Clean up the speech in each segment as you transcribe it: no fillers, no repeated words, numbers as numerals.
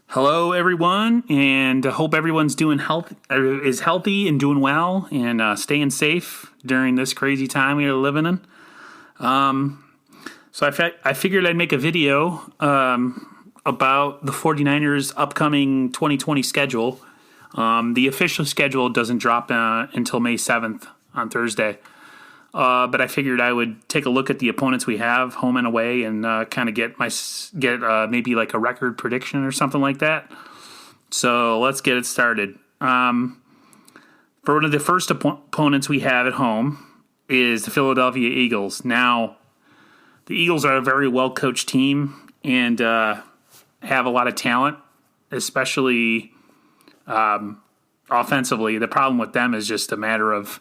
Hello, everyone, and I hope everyone's is healthy and doing well, and staying safe during this crazy time we are living in. So I figured I'd make a video about the 49ers' upcoming 2020 schedule. The official schedule doesn't drop until May 7th on Thursday. But I figured I would take a look at the opponents we have, home and away, and kind of get maybe like a record prediction or something like that. So let's get it started. For one of the first opponents we have at home is the Philadelphia Eagles. Now, the Eagles are a very well-coached team and have a lot of talent, especially offensively. The problem with them is just a matter of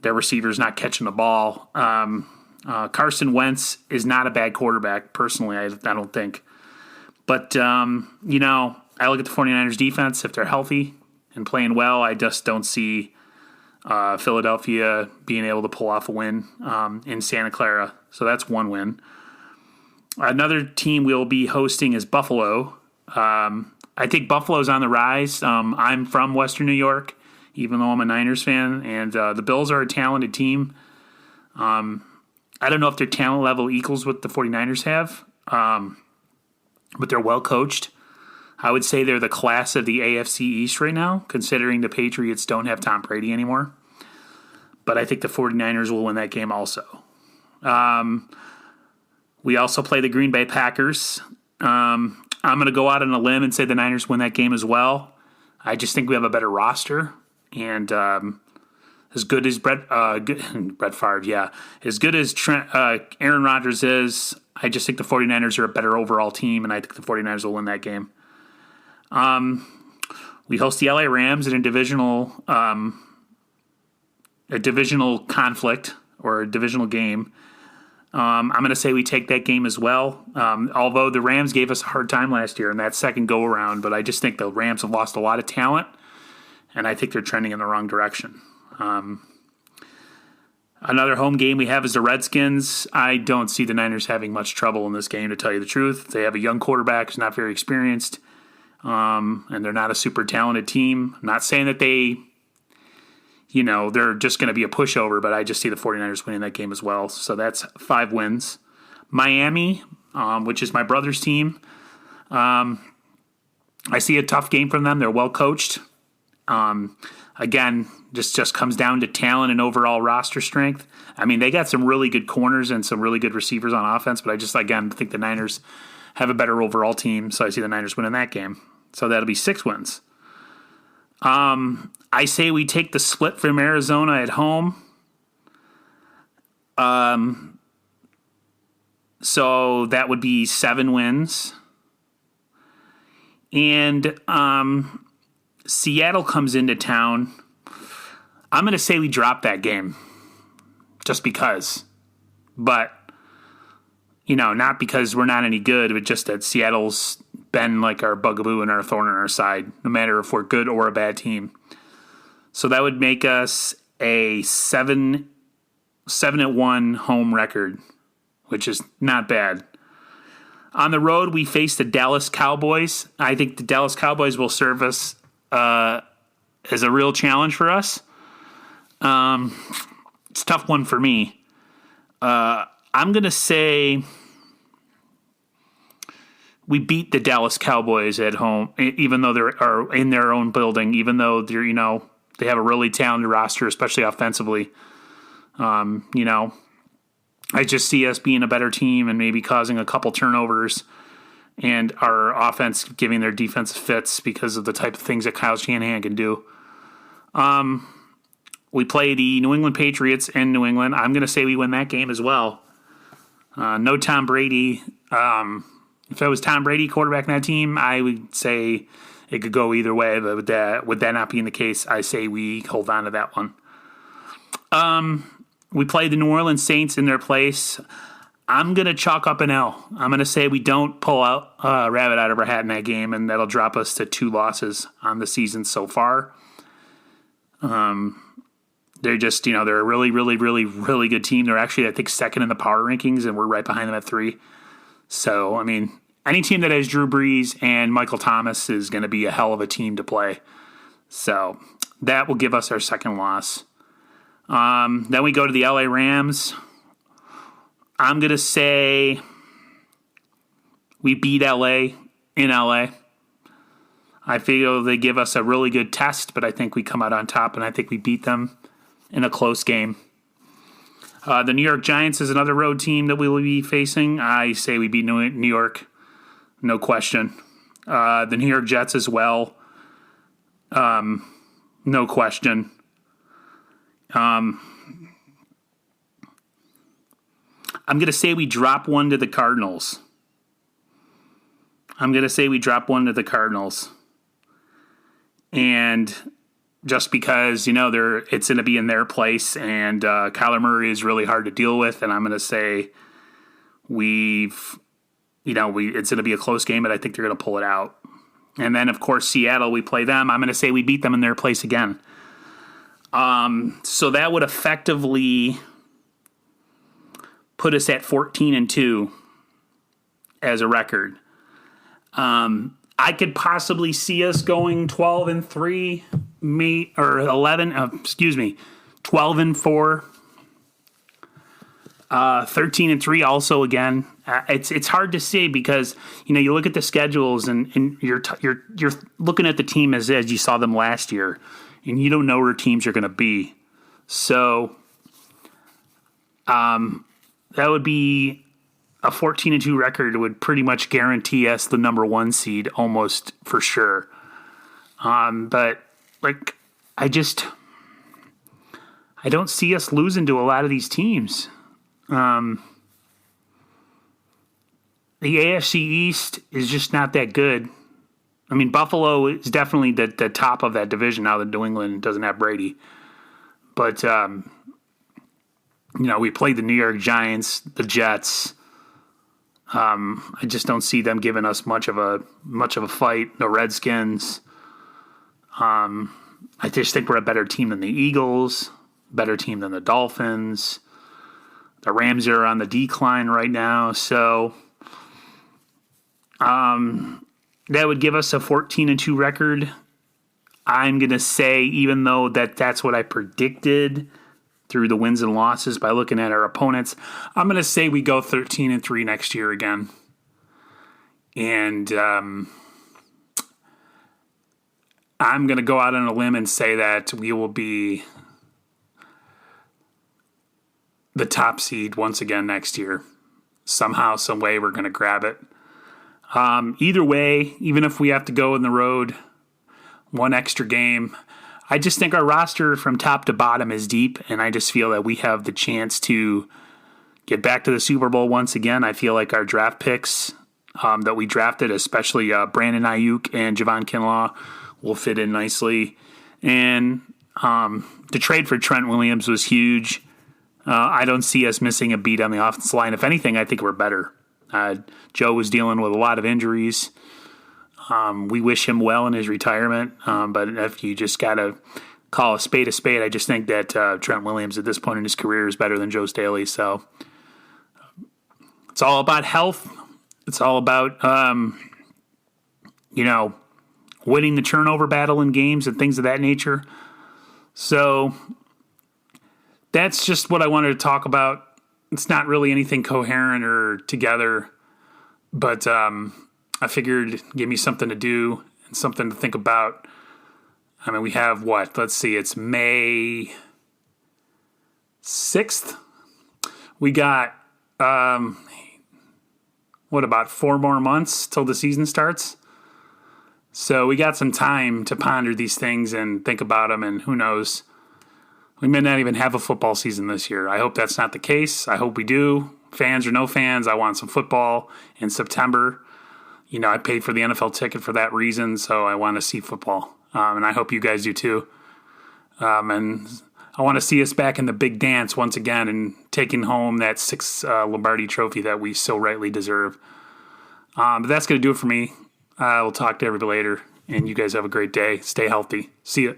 their receivers not catching the ball. Carson Wentz is not a bad quarterback, personally, I don't think. But, I look at the 49ers defense. If they're healthy and playing well, I just don't see Philadelphia being able to pull off a win in Santa Clara. So that's one win. Another team we'll be hosting is Buffalo. I think Buffalo's on the rise. I'm from Western New York, even though I'm a Niners fan, and the Bills are a talented team. I don't know if their talent level equals what the 49ers have, but they're well coached. I would say they're the class of the AFC East right now, considering the Patriots don't have Tom Brady anymore. But I think the 49ers will win that game also. We also play the Green Bay Packers. I'm going to go out on a limb and say the Niners win that game as well. I just think we have a better roster. And as good as Brett Favre, as good as Aaron Rodgers is, I just think the 49ers are a better overall team, and I think the 49ers will win that game. We host the LA Rams in a divisional conflict or a divisional game. I'm going to say we take that game as well, although the Rams gave us a hard time last year in that second go-around, but I just think the Rams have lost a lot of talent, and I think they're trending in the wrong direction. Another home game we have is the Redskins. I don't see the Niners having much trouble in this game, to tell you the truth. They have a young quarterback who's not very experienced, and they're not a super talented team. I'm not saying that they're just going to be a pushover, but I just see the 49ers winning that game as well. So that's 5 wins. Miami, which is my brother's team, I see a tough game from them. They're well coached. Again, just comes down to talent and overall roster strength. I mean, they got some really good corners and some really good receivers on offense, but I just, again, think the Niners have a better overall team, so I see the Niners winning that game. So that'll be 6 wins. I say we take the split from Arizona at home. So that would be 7 wins. And Seattle comes into town. I'm going to say we drop that game just because. But, not because we're not any good, but just that Seattle's been like our bugaboo and our thorn on our side, no matter if we're good or a bad team. So that would make us a 7-1 home record, which is not bad. On the road, we face the Dallas Cowboys. I think the Dallas Cowboys will serve us as a real challenge for us. It's a tough one for me. I'm going to say we beat the Dallas Cowboys at home, even though they are in their own building, even though they're, they have a really talented roster, especially offensively. I just see us being a better team and maybe causing a couple turnovers and our offense giving their defensive fits because of the type of things that Kyle Shanahan can do. We play the New England Patriots in New England. I'm going to say we win that game as well. No Tom Brady. If it was Tom Brady quarterback in that team, I would say it could go either way. But with that not being the case, I say we hold on to that one. We play the New Orleans Saints in their place. I'm going to chalk up an L. I'm going to say we don't pull out a rabbit out of our hat in that game, and that'll drop us to 2 losses on the season so far. They're just, they're a really, really, really, really good team. They're actually, I think, second in the power rankings, and we're right behind them at 3. So, I mean, any team that has Drew Brees and Michael Thomas is going to be a hell of a team to play. So that will give us our second loss. Then we go to the LA Rams. I'm going to say we beat LA in LA. I feel they give us a really good test, but I think we come out on top, and I think we beat them in a close game. The New York Giants is another road team that we will be facing. I say we beat New York, no question. The New York Jets as well, no question. I'm going to say we drop one to the Cardinals. And just because, it's going to be in their place, and Kyler Murray is really hard to deal with, and I'm going to say it's going to be a close game, but I think they're going to pull it out. And then, of course, Seattle, we play them. I'm going to say we beat them in their place again. So that would effectively put us at 14-2 as a record. I could possibly see us going 12-3, 12-4, 13-3. Also, again, it's hard to say because you look at the schedules and you're looking at the team as you saw them last year, and you don't know where teams are going to be. So, that would be a 14-2 record would pretty much guarantee us the number 1 seed almost for sure. But I don't see us losing to a lot of these teams. The AFC East is just not that good. I mean, Buffalo is definitely the top of that division now that New England doesn't have Brady. But, we played the New York Giants, the Jets. I just don't see them giving us much of a fight. The Redskins. I just think we're a better team than the Eagles, better team than the Dolphins. The Rams are on the decline right now, so that would give us a 14-2 record. I'm going to say, even though that's what I predicted through the wins and losses by looking at our opponents, I'm going to say we go 13-3 next year again. And I'm going to go out on a limb and say that we will be the top seed once again next year. Somehow, some way, we're going to grab it. Either way, even if we have to go on the road one extra game, I just think our roster from top to bottom is deep, and I just feel that we have the chance to get back to the Super Bowl once again. I feel like our draft picks that we drafted, especially Brandon Ayuk and Javon Kinlaw, will fit in nicely. And the trade for Trent Williams was huge. I don't see us missing a beat on the offensive line. If anything, I think we're better. Joe was dealing with a lot of injuries. We wish him well in his retirement, but if you just got to call a spade, I just think that Trent Williams at this point in his career is better than Joe Staley. So it's all about health. It's all about, winning the turnover battle in games and things of that nature. So that's just what I wanted to talk about. It's not really anything coherent or together, but I figured give me something to do and something to think about. I mean, we have what? Let's see, it's May 6th. We got, about 4 more months till the season starts? So we got some time to ponder these things and think about them, and who knows, we may not even have a football season this year. I hope that's not the case. I hope we do. Fans or no fans, I want some football in September. I paid for the NFL ticket for that reason, so I want to see football. And I hope you guys do too. And I want to see us back in the big dance once again and taking home that 6th Lombardi trophy that we so rightly deserve. But that's going to do it for me. We'll talk to everybody later, and you guys have a great day. Stay healthy. See ya.